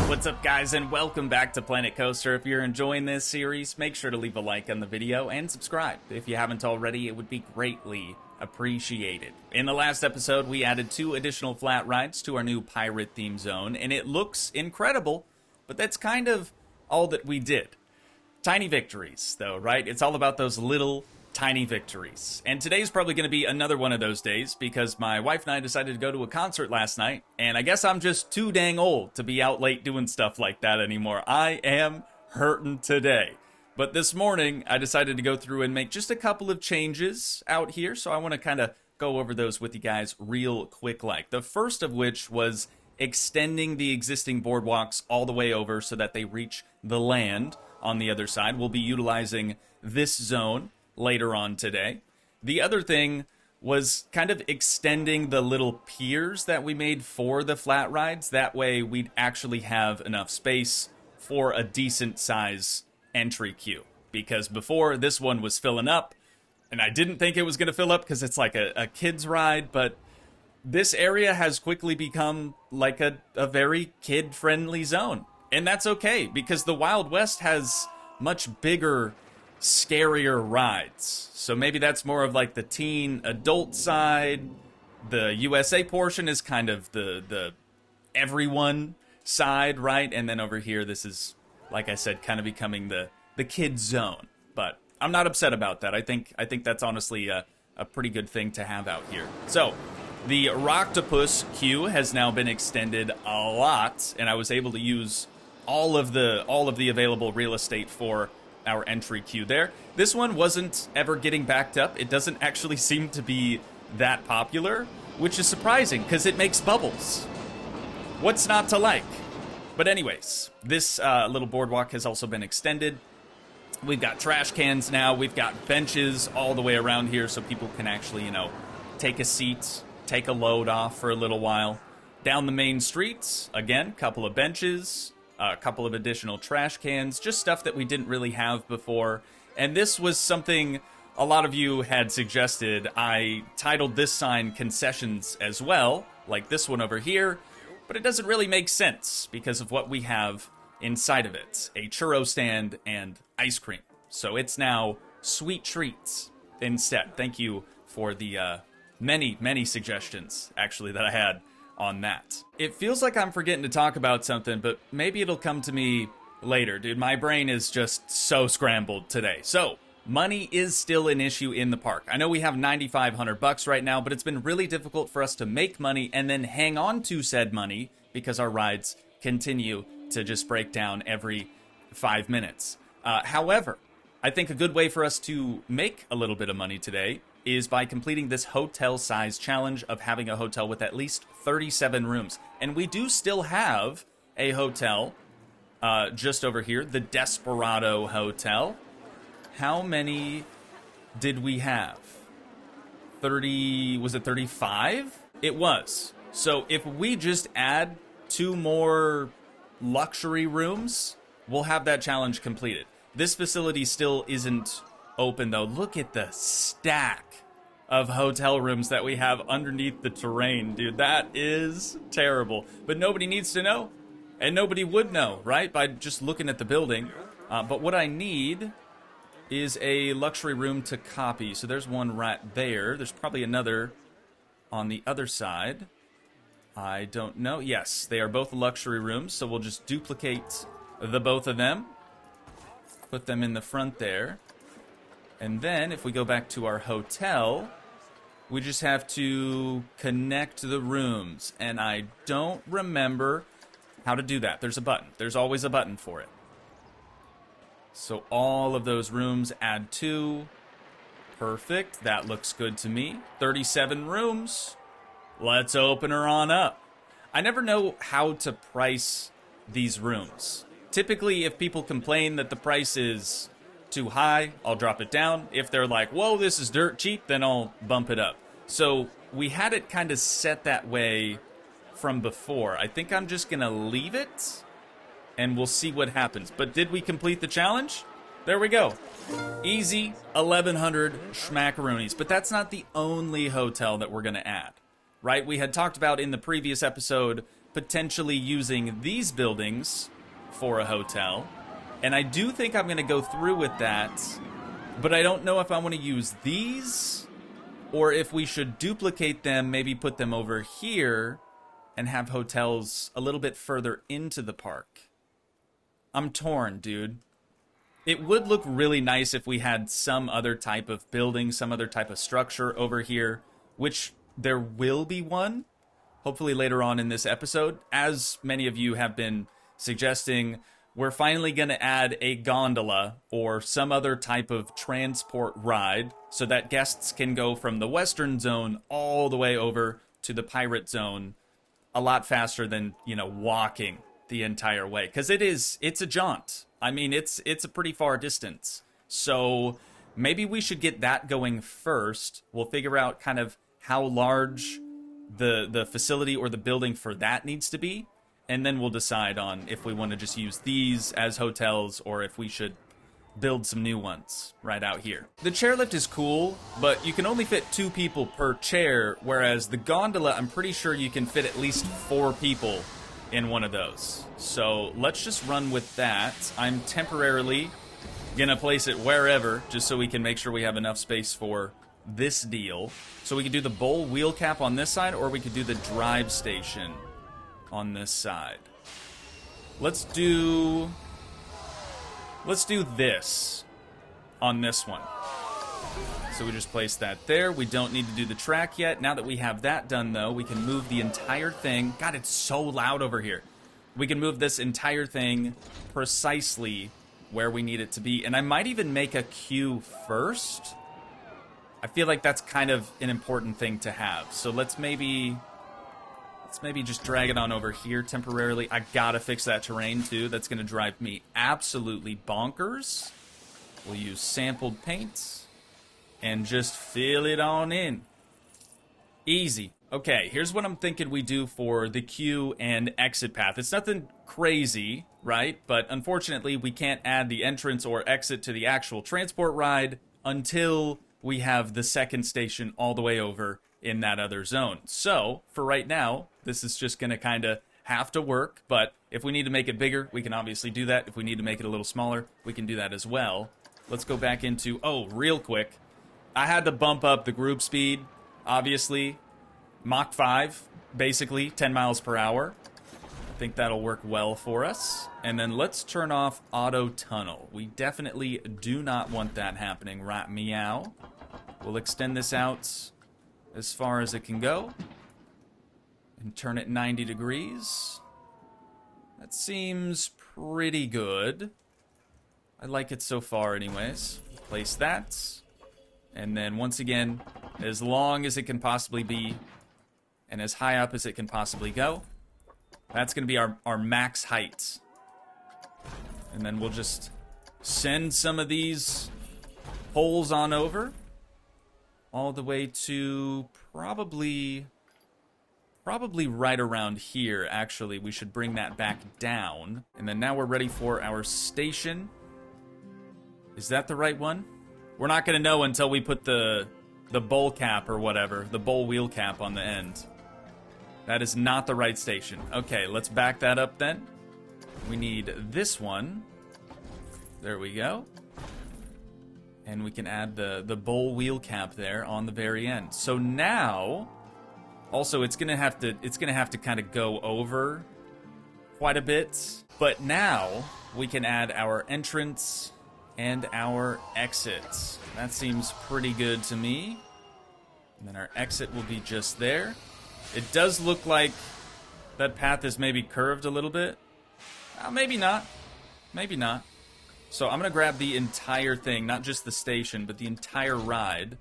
What's up, guys, and welcome back to Planet Coaster. If you're enjoying this series, make sure to leave a like on the video and subscribe. If you haven't already, it would be greatly appreciated. In the last episode, we added 2 additional flat rides to our new pirate theme zone, and it looks incredible, but that's kind of all that we did. Tiny victories, though, right? It's all about those little tiny victories. And today's probably going to be another one of those days because my wife and I decided to go to a concert last night, and I guess I'm just too dang old to be out late doing stuff like that anymore. I am hurting today. But this morning, I decided to go through and make just a couple of changes out here, so I want to kind of go over those with you guys real quick like. The first of which was extending the existing boardwalks all the way over so that they reach the land on the other side. We'll be utilizing this zone later on today. The other thing was kind of extending the little piers that we made for the flat rides. That way we'd actually have enough space for a decent size entry queue. Because before, this one was filling up, and I didn't think it was going to fill up because it's like a kid's ride, but this area has quickly become like a very kid-friendly zone. And that's okay, because the Wild West has much bigger, scarier rides. So maybe that's more of like the teen adult side. The USA portion is kind of the everyone side, right? And then over here, this is, like I said, kind of becoming the kid zone. But I'm not upset about that. I think that's honestly a pretty good thing to have out here. So the Rocktopus queue has now been extended a lot, and I was able to use all of the available real estate for our entry queue there. This one wasn't ever getting backed up. It doesn't actually seem to be that popular, which is surprising because it makes bubbles. What's not to like? But anyways, this little boardwalk has also been extended. We've got trash cans now. We've got benches all the way around here so people can actually, you know, take a seat, take a load off for a little while. Down the main streets, again, couple of benches, a couple of additional trash cans, just stuff that we didn't really have before. And this was something a lot of you had suggested. I titled this sign Concessions as well, like this one over here, but it doesn't really make sense because of what we have inside of it. A churro stand and ice cream. So it's now sweet treats instead. Thank you for the many suggestions, actually, that I had on that. It feels like I'm forgetting to talk about something, but maybe it'll come to me later. Dude, my brain is just so scrambled today. So, money is still an issue in the park. I know we have $9,500 right now, but it's been really difficult for us to make money and then hang on to said money because our rides continue to just break down every 5 minutes. However, I think a good way for us to make a little bit of money today is by completing this hotel size challenge of having a hotel with at least 37 rooms. And we do still have a hotel just over here, the Desperado Hotel. How many did we have? 30, was it 35? It was. So if we just add 2 more luxury rooms, we'll have that challenge completed. This facility still isn't open though. Look at the stack of hotel rooms that we have underneath the terrain, dude. That is terrible. But nobody needs to know, and nobody would know, right? By just looking at the building. But what I need is a luxury room to copy. So there's one right there. There's probably another on the other side. I don't know. Yes, they are both luxury rooms, so we'll just duplicate the both of them. Put them in the front there. And then, if we go back to our hotel, we just have to connect the rooms. And I don't remember how to do that. There's a button. There's always a button for it. So all of those rooms add 2. Perfect. That looks good to me. 37 rooms. Let's open her on up. I never know how to price these rooms. Typically, if people complain that the price is too high, I'll drop it down. If they're like, whoa, this is dirt cheap, then I'll bump it up. So we had it kind of set that way from before. I think I'm just going to leave it, and we'll see what happens. But did we complete the challenge? There we go. Easy 1,100 schmackaroonies. But that's not the only hotel that we're going to add, right? We had talked about in the previous episode potentially using these buildings for a hotel. And I do think I'm going to go through with that, but I don't know if I want to use these or if we should duplicate them, maybe put them over here and have hotels a little bit further into the park. I'm torn, dude. It would look really nice if we had some other type of building, some other type of structure over here, which there will be one, hopefully later on in this episode. As many of you have been suggesting, we're finally going to add a gondola or some other type of transport ride so that guests can go from the western zone all the way over to the pirate zone a lot faster than, you know, walking the entire way. Because it's a jaunt. I mean, it's a pretty far distance. So maybe we should get that going first. We'll figure out kind of how large the facility or the building for that needs to be. And then we'll decide on if we want to just use these as hotels or if we should build some new ones right out here. The chairlift is cool, but you can only fit 2 people per chair, whereas the gondola, I'm pretty sure you can fit at least 4 people in one of those. So let's just run with that. I'm temporarily gonna place it wherever, just so we can make sure we have enough space for this deal. So we could do the bowl wheel cap on this side, or we could do the drive station on this side. Let's do this on this one. So we just place that there. We don't need to do the track yet. Now that we have that done, though, we can move the entire thing. God, it's so loud over here. We can move this entire thing precisely where we need it to be. And I might even make a queue first. I feel like that's kind of an important thing to have. So let's maybe just drag it on over here temporarily. I gotta fix that terrain, too. That's gonna drive me absolutely bonkers. We'll use sampled paints and just fill it on in. Easy. Okay, here's what I'm thinking we do for the queue and exit path. It's nothing crazy, right? But unfortunately, we can't add the entrance or exit to the actual transport ride until we have the second station all the way over in that other zone. So, for right now, this is just going to kind of have to work, but if we need to make it bigger, we can obviously do that. If we need to make it a little smaller, we can do that as well. Let's go back into, real quick. I had to bump up the group speed, obviously. Mach 5, basically, 10 miles per hour. I think that'll work well for us. And then let's turn off auto tunnel. We definitely do not want that happening, right? Meow. We'll extend this out as far as it can go and turn it 90 degrees. That seems pretty good. I like it so far anyways. Place that. And then once again, as long as it can possibly be and as high up as it can possibly go. That's going to be our max height. And then we'll just send some of these poles on over all the way to probably right around here. Actually, we should bring that back down. And then now we're ready for our station. Is that the right one? We're not going to know until we put the bowl cap or whatever, the bowl wheel cap on the end. That is not the right station. Okay, let's back that up then. We need this one. There we go. And we can add the bowl wheel cap there on the very end. So now, also it's gonna have to kind of go over quite a bit. But now we can add our entrance and our exit. That seems pretty good to me. And then our exit will be just there. It does look like that path is maybe curved a little bit. Maybe not. Maybe not. So I'm going to grab the entire thing, not just the station, but the entire ride.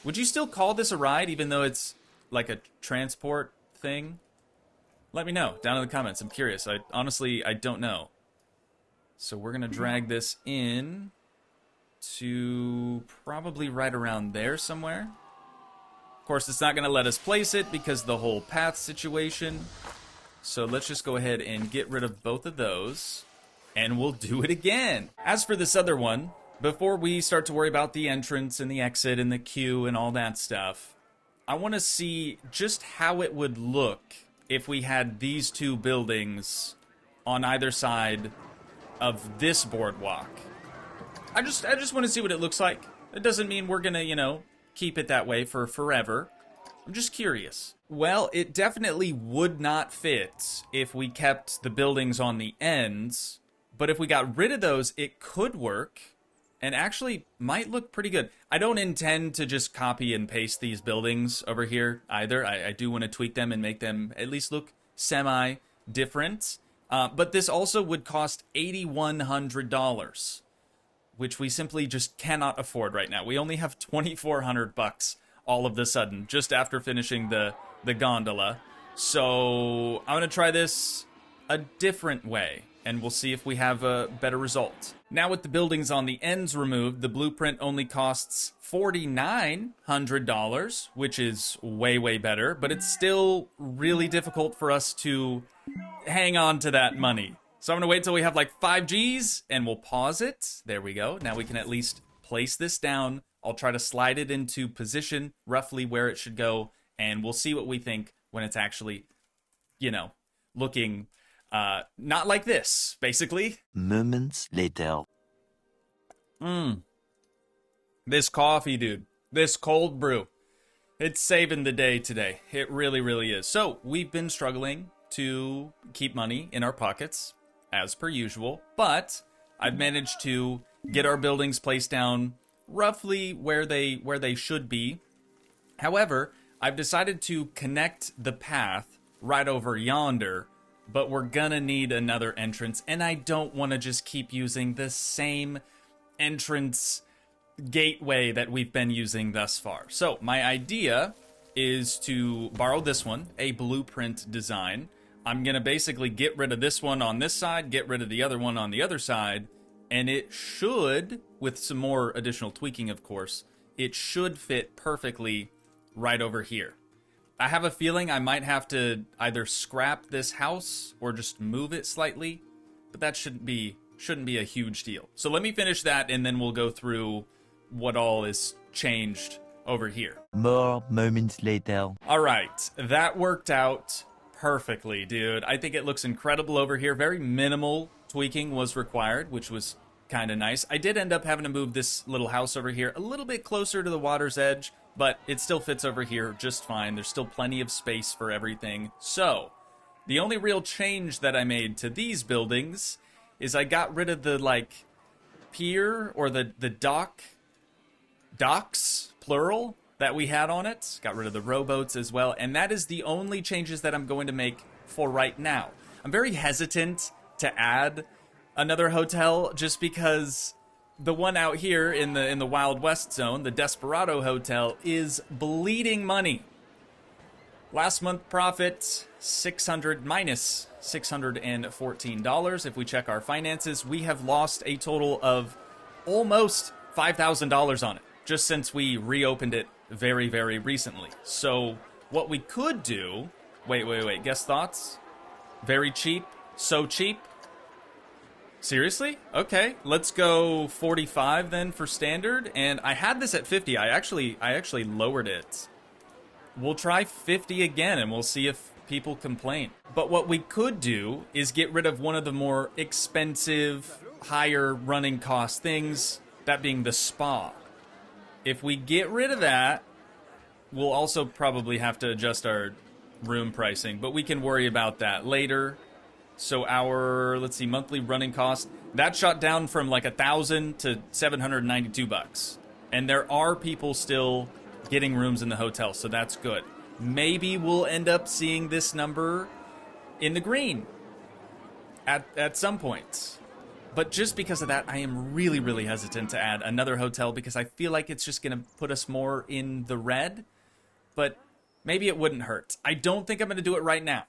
Would you still call this a ride, even though it's like a transport thing? Let me know down in the comments. I'm curious. Honestly, I don't know. So we're going to drag this in to probably right around there somewhere. Of course, it's not going to let us place it because of the whole path situation. So let's just go ahead and get rid of both of those, and we'll do it again. As for this other one, before we start to worry about the entrance and the exit and the queue and all that stuff, I want to see just how it would look if we had these two buildings on either side of this boardwalk. I just want to see what it looks like. It doesn't mean we're gonna, you know, keep it that way for forever. I'm just curious. Well, it definitely would not fit if we kept the buildings on the ends, but if we got rid of those, it could work, and actually might look pretty good. I don't intend to just copy and paste these buildings over here either. I do want to tweak them and make them at least look semi-different. But this also would cost $8,100, which we simply just cannot afford right now. We only have $2,400 all of a sudden, just after finishing the gondola. So I'm gonna try this a different way, and we'll see if we have a better result. Now with the buildings on the ends removed, the blueprint only costs $4,900, which is way, way better, but it's still really difficult for us to hang on to that money. So I'm gonna wait till we have like 5 G's, and we'll pause it. There we go. Now we can at least place this down. I'll try to slide it into position, roughly where it should go, and we'll see what we think when it's actually, you know, looking not like this, basically. Moments later. This coffee, dude. This cold brew. It's saving the day today. It really, really is. So, we've been struggling to keep money in our pockets, as per usual, but I've managed to get our buildings placed down roughly where they should be. However, I've decided to connect the path right over yonder, but we're gonna need another entrance, and I don't want to just keep using the same entrance gateway that we've been using thus far. So my idea is to borrow this one, a blueprint design. I'm gonna basically get rid of this one on this side, get rid of the other one on the other side, and it should, with some more additional tweaking, of course, it should fit perfectly right over here. I have a feeling I might have to either scrap this house or just move it slightly, but that shouldn't be a huge deal. So let me finish that, and then we'll go through what all is changed over here. More moments later. All right, that worked out perfectly, dude. I think it looks incredible over here. Very minimal tweaking was required, which was kind of nice. I did end up having to move this little house over here a little bit closer to the water's edge, but it still fits over here just fine. There's still plenty of space for everything. So, the only real change that I made to these buildings is I got rid of the, like, pier or the docks, plural, that we had on it. Got rid of the rowboats as well, and that is the only changes that I'm going to make for right now. I'm very hesitant to add another hotel just because the one out here in the Wild West zone, the Desperado Hotel, is bleeding money. Last month profit minus $614. If we check our finances, we have lost a total of almost $5,000 on it just since we reopened it very, very recently. So what we could do, wait, guess thoughts? Very cheap, so cheap. Seriously? Okay, let's go 45 then for standard. And I had this at 50. I actually lowered it. We'll try 50 again, and we'll see if people complain. But what we could do is get rid of one of the more expensive, higher running cost things, that being the spa. If we get rid of that, we'll also probably have to adjust our room pricing, but we can worry about that later. So our, let's see, monthly running cost, that shot down from like $1,000 to $792. And there are people still getting rooms in the hotel, so that's good. Maybe we'll end up seeing this number in the green at some point. But just because of that, I am really, really hesitant to add another hotel because I feel like it's just going to put us more in the red. But maybe it wouldn't hurt. I don't think I'm going to do it right now.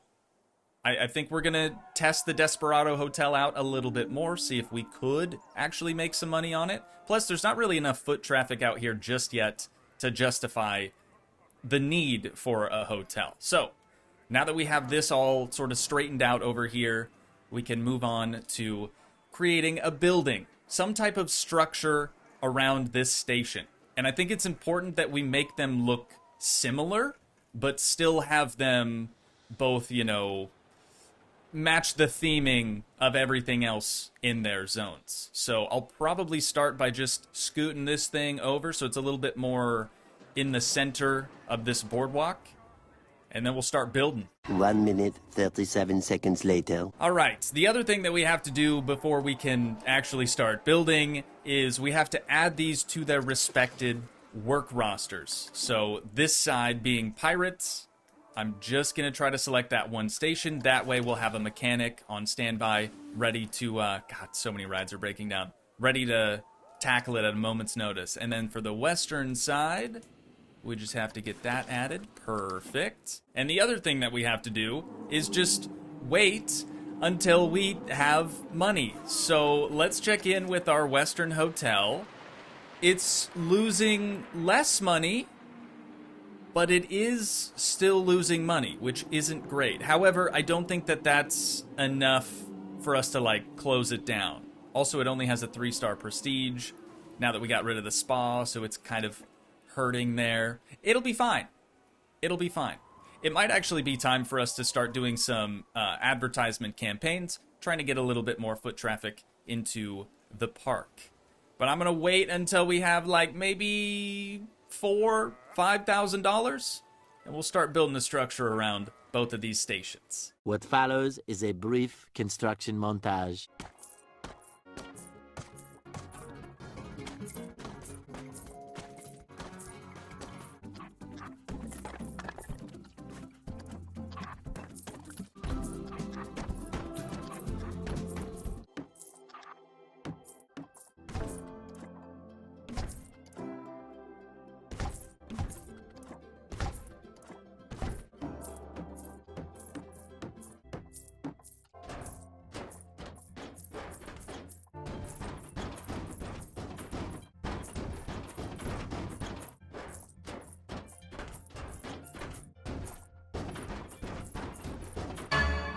I think we're going to test the Desperado Hotel out a little bit more, see if we could actually make some money on it. Plus, there's not really enough foot traffic out here just yet to justify the need for a hotel. So, now that we have this all sort of straightened out over here, we can move on to creating a building, some type of structure around this station. And I think it's important that we make them look similar, but still have them both, you know, match the theming of everything else in their zones. So I'll probably start by just scooting this thing over so it's a little bit more in the center of this boardwalk, and then we'll start building. 1 minute, 37 seconds later. All right, the other thing that we have to do before we can actually start building is we have to add these to their respected work rosters. So this side being pirates, I'm just going to try to select that one station. That way we'll have a mechanic on standby, ready to, God, so many rides are breaking down, ready to tackle it at a moment's notice. And then for the western side, we just have to get that added. Perfect. And the other thing that we have to do is just wait until we have money. So let's check in with our western hotel. It's losing less money, but it is still losing money, which isn't great. However, I don't think that that's enough for us to, like, close it down. Also, it only has a 3-star prestige now that we got rid of the spa, so it's kind of hurting there. It'll be fine. It'll be fine. It might actually be time for us to start doing some advertisement campaigns, trying to get a little bit more foot traffic into the park. But I'm going to wait until we have, like, maybe $4,000-$5,000, and we'll start building a structure around both of these stations. What follows is a brief construction montage.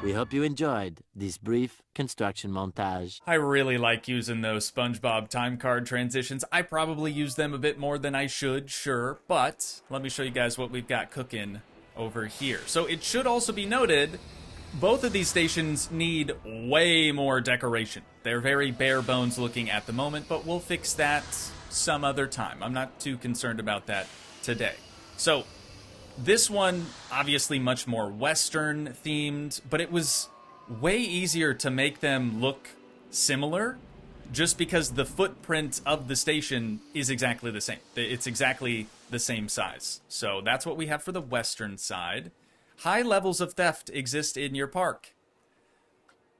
We hope you enjoyed this brief construction montage. I really like using those SpongeBob time card transitions. I probably use them a bit more than I should, sure, but let me show you guys what we've got cooking over here. So it should also be noted, both of these stations need way more decoration. They're very bare bones looking at the moment, but we'll fix that some other time. I'm not too concerned about that today. So this one, obviously much more Western themed, but it was way easier to make them look similar just because the footprint of the station is exactly the same. It's exactly the same size. So that's what we have for the Western side. High levels of theft exist in your park.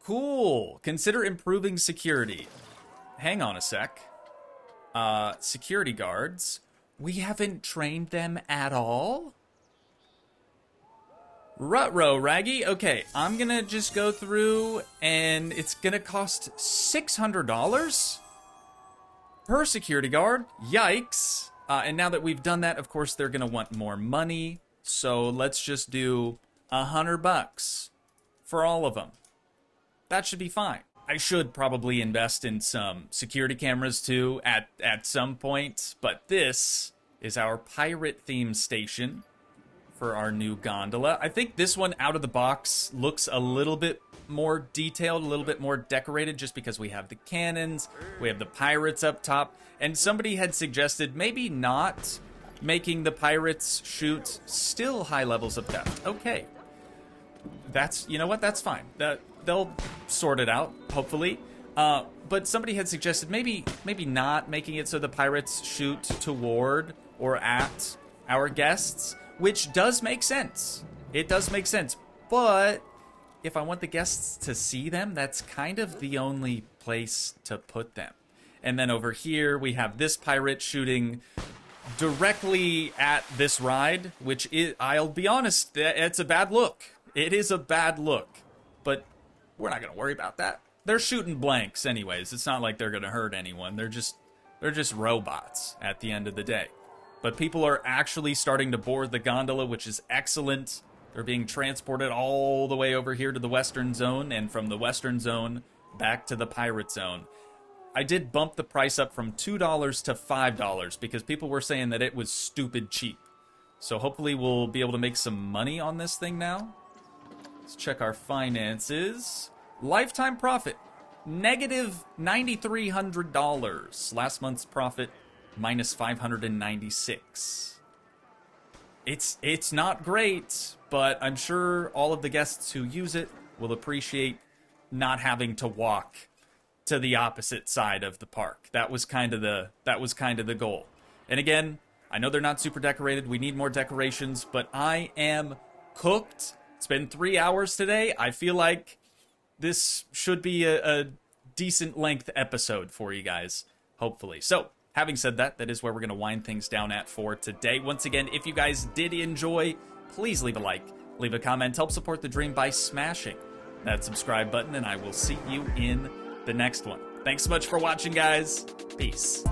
Cool. Consider improving security. Hang on a sec. Security guards. We haven't trained them at all? Ruh-roh, Raggy. Okay, I'm gonna just go through, and it's gonna cost $600 per security guard. Yikes. And now that we've done that, of course, they're gonna want more money. So let's just do $100 for all of them. That should be fine. I should probably invest in some security cameras, too, at some point. But this is our pirate-themed station for our new gondola. I think this one out of the box looks a little bit more detailed, a little bit more decorated, just because we have the cannons, we have the pirates up top, and somebody had suggested maybe not making the pirates shoot still high levels of theft. Okay. That's, you know what, that's fine. They'll sort it out, hopefully. But somebody had suggested maybe not making it so the pirates shoot toward or at our guests, which does make sense. It does make sense. But if I want the guests to see them, that's kind of the only place to put them. And then over here, we have this pirate shooting directly at this ride, which is, I'll be honest, it's a bad look. It is a bad look. But we're not going to worry about that. They're shooting blanks anyways. It's not like they're going to hurt anyone. They're just robots at the end of the day. But people are actually starting to board the gondola, which is excellent. They're being transported all the way over here to the Western Zone, and from the Western Zone back to the Pirate Zone. I did bump the price up from $2 to $5 because people were saying that it was stupid cheap. So hopefully we'll be able to make some money on this thing now. Let's check our finances. Lifetime profit, negative $9,300. Last month's profit, minus 596. It's not great, but I'm sure all of the guests who use it will appreciate not having to walk to the opposite side of the park. That was kind of the goal. And again, I know they're not super decorated. We need more decorations, but I am cooked. It's been 3 hours today. I feel like this should be a decent length episode for you guys, hopefully. So, having said that, that is where we're going to wind things down at for today. Once again, if you guys did enjoy, please leave a like, leave a comment, help support the dream by smashing that subscribe button, and I will see you in the next one. Thanks so much for watching, guys. Peace.